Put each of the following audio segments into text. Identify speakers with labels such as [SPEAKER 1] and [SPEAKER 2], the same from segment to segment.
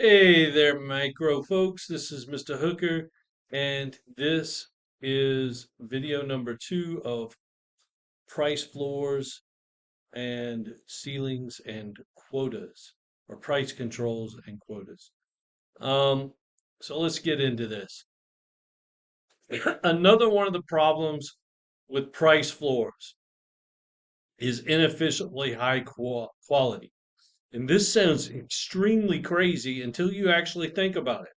[SPEAKER 1] Hey there, micro folks. This is Mr. Hooker, and this is video number 2 of price floors and ceilings and quotas, or price controls and quotas. Um, so let's get into this. Another one of the problems with price floors is inefficiently high quality. And this sounds extremely crazy until you actually think about it.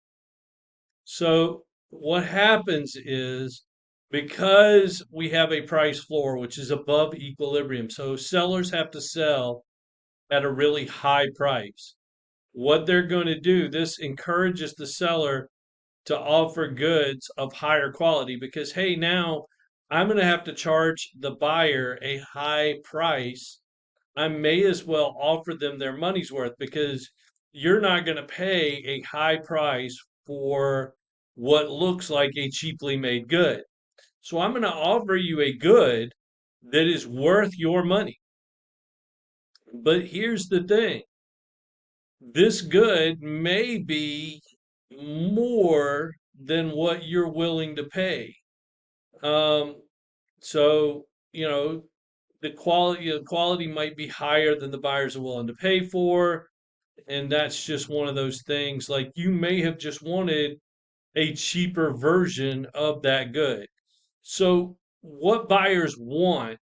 [SPEAKER 1] So what happens is because we have a price floor which is above equilibrium, so sellers have to sell at a really high price. What they're going to do, this encourages the seller to offer goods of higher quality because, hey, now I'm going to have to charge the buyer a high price. I may as well offer them their money's worth because you're not going to pay a high price for what looks like a cheaply made good. So I'm going to offer you a good that is worth your money. But here's the thing, this good may be more than what you're willing to pay. Um, so, you know, the quality might be higher than the buyers are willing to pay for. And that's just one of those things. Like you may have just wanted a cheaper version of that good. So, what buyers want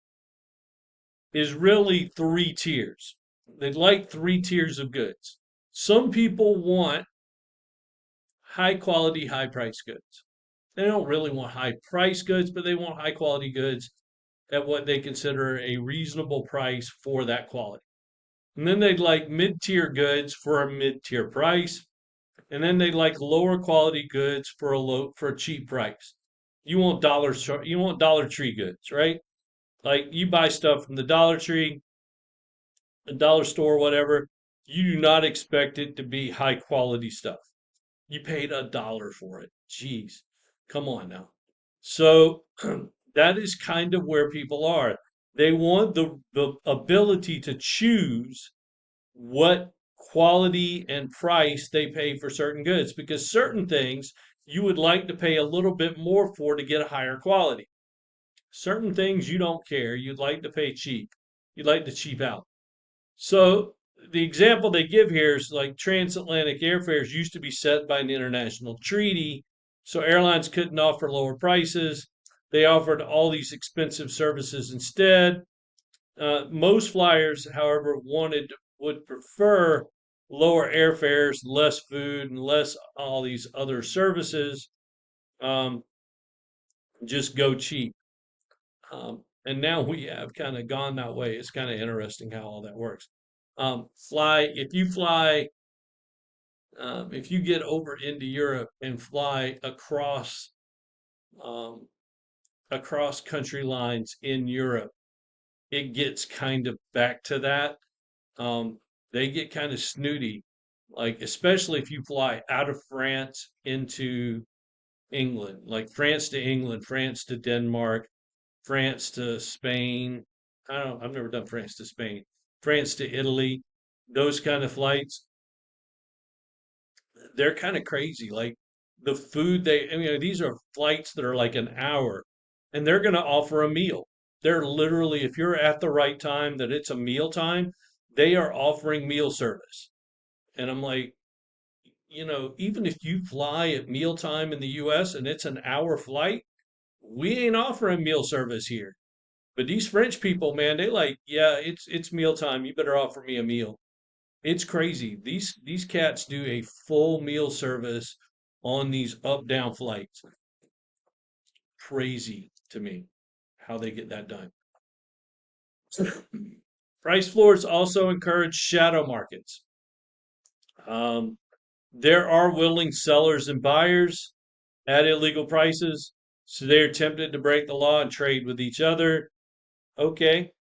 [SPEAKER 1] is really three tiers. They'd like three tiers of goods. Some people want high quality, high price goods. They don't really want high price goods, but they want high quality goods at what they consider a reasonable price for that quality. And then they'd like mid tier goods for a mid tier price. And then they like lower quality goods for a cheap price. You want Dollar Tree goods, right? Like you buy stuff from the Dollar Tree, a dollar store, whatever. You do not expect it to be high quality stuff. You paid $1 for it. Jeez, come on now. So that is kind of where people are. They want the ability to choose what quality and price they pay for certain goods because certain things you would like to pay a little bit more for to get a higher quality. Certain things you don't care. You'd like to pay cheap. You'd like to cheap out. So the example they give here is like transatlantic airfares used to be set by an international treaty. So airlines couldn't offer lower prices. They offered all these expensive services instead. Most flyers, however, would prefer lower airfares, less food, and less all these other services. Um, just go cheap. And now we have kind of gone that way. It's kind of interesting how all that works. If you fly, if you get over into Europe and fly um, across country lines in Europe, it gets kind of back to that. Um, they get kind of snooty, like especially if you fly out of France into England, like France to England, France to Denmark, France to Spain. I don't, I've never done France to Spain, France to Italy, those kind of flights, they're kind of crazy. Like the food I mean, these are flights that are like an hour and they're going to offer a meal. They're literally, if you're at the right time, that it's a meal time, they are offering meal service. And I'm like, even if you fly at mealtime in the US and it's an hour flight, we ain't offering meal service here. But these French people, man, they like, yeah, it's mealtime. You better offer me a meal. It's crazy. These cats do a full meal service on these up down flights. Crazy to me how they get that done. Price floors also encourage shadow markets. Um, there are willing sellers and buyers at illegal prices, so they're tempted to break the law and trade with each other. Okay,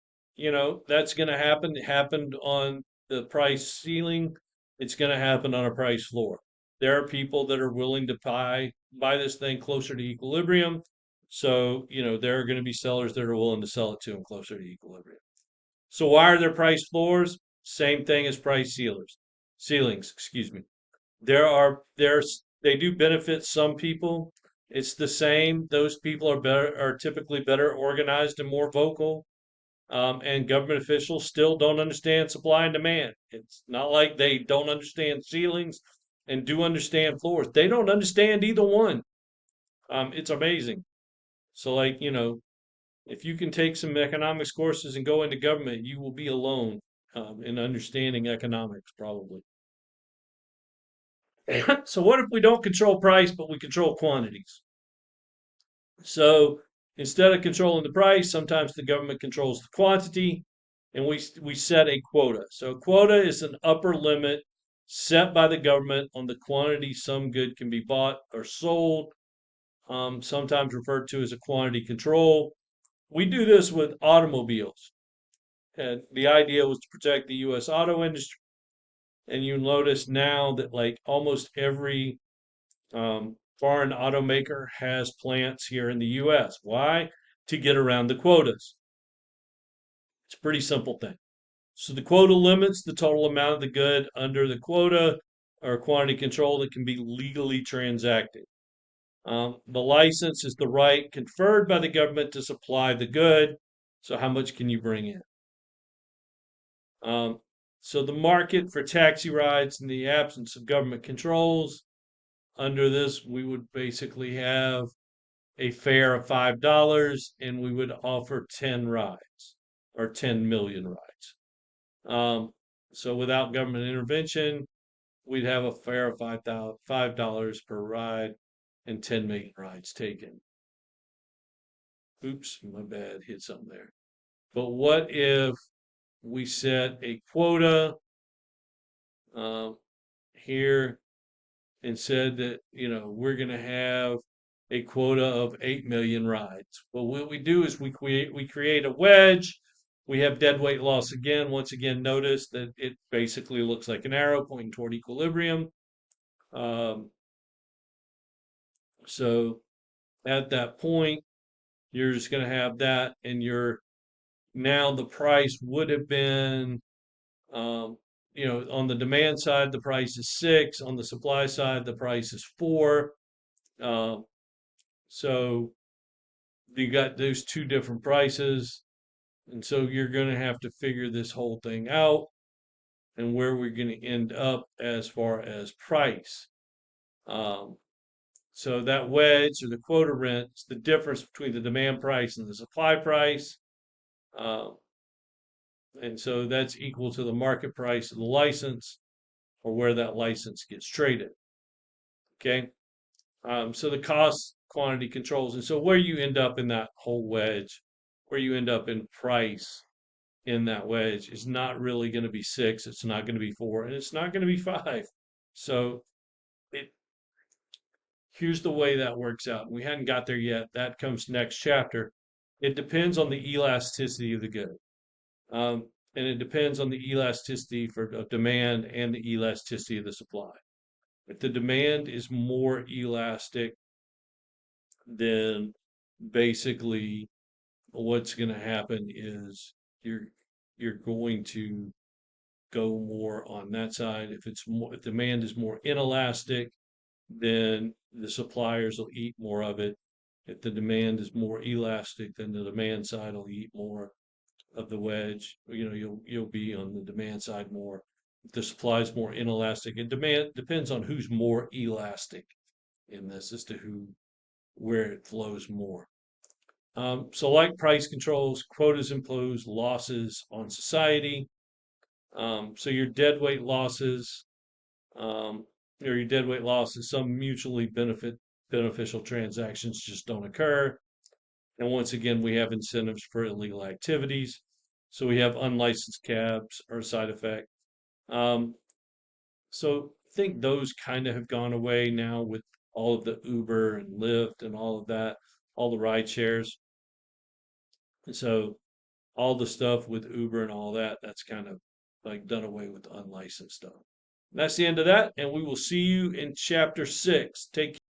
[SPEAKER 1] that's going to happen. It happened on the price ceiling. It's going to happen on a price floor. There are people that are willing to buy this thing closer to equilibrium. So, there are going to be sellers that are willing to sell it to them closer to equilibrium. So why are there price floors? Same thing as price ceilings, excuse me. They do benefit some people. It's the same. Those people are typically better organized and more vocal. And government officials still don't understand supply and demand. It's not like they don't understand ceilings and do understand floors. They don't understand either one. It's amazing. So, like, if you can take some economics courses and go into government, you will be alone in understanding economics, probably. So, what if we don't control price, but we control quantities? So, instead of controlling the price, sometimes the government controls the quantity, and we set a quota. So, a quota is an upper limit set by the government on the quantity some good can be bought or sold, sometimes referred to as a quantity control. We do this with automobiles. And the idea was to protect the U.S. auto industry. And you notice now that like almost every foreign automaker has plants here in the U.S. Why? To get around the quotas. It's a pretty simple thing. So the quota limits the total amount of the good under the quota or quantity control that can be legally transacted. The license is the right conferred by the government to supply the good. So how much can you bring in? Um, so the market for taxi rides in the absence of government controls, under this, we would basically have a fare of $5 and we would offer 10 rides or 10 million rides. So without government intervention, we'd have a fare of $5 per ride and 10 million rides taken. Oops, my bad, hit something there. But what if we set a quota uh, here and said that, we're going to have a quota of 8 million rides? Well, what we do is we create a wedge. We have dead weight loss again. Once again, notice that it basically looks like an arrow pointing toward equilibrium. Um, so at that point, you're just going to have that, and now the price would have been, um, on the demand side, the price is 6. On the supply side, the price is 4. Um, so you got those two different prices. And so you're going to have to figure this whole thing out and where we're going to end up as far as price. Um, so that wedge or the quota rent is the difference between the demand price and the supply price. Uh, and so that's equal to the market price of the license or where that license gets traded. Okay. So the cost quantity controls. And so where you end up in that whole wedge, where you end up in price in that wedge is not really going to be 6. It's not going to be 4, and it's not going to be 5. So it here's the way that works out. We hadn't got there yet. That comes next chapter. It depends on the elasticity of the good. And it depends on the elasticity of demand and the elasticity of the supply. If the demand is more elastic, then basically what's going to happen is you're going to go more on that side. If demand is more inelastic, then the suppliers will eat more of it. If the demand is more elastic, then the demand side will eat more of the wedge. You'll be on the demand side more. If the supply is more inelastic, and demand depends on who's more elastic in this as to where it flows more. So like price controls, quotas impose losses on society. So your deadweight losses, or your deadweight losses, some mutually beneficial transactions just don't occur. And once again, we have incentives for illegal activities. So we have unlicensed cabs or a side effect. Um, so I think those kind of have gone away now with all of the Uber and Lyft and all of that, all the ride shares. And so all the stuff with Uber and all that, that's kind of like done away with the unlicensed stuff. And that's the end of that, and we will see you in chapter 6. Take care.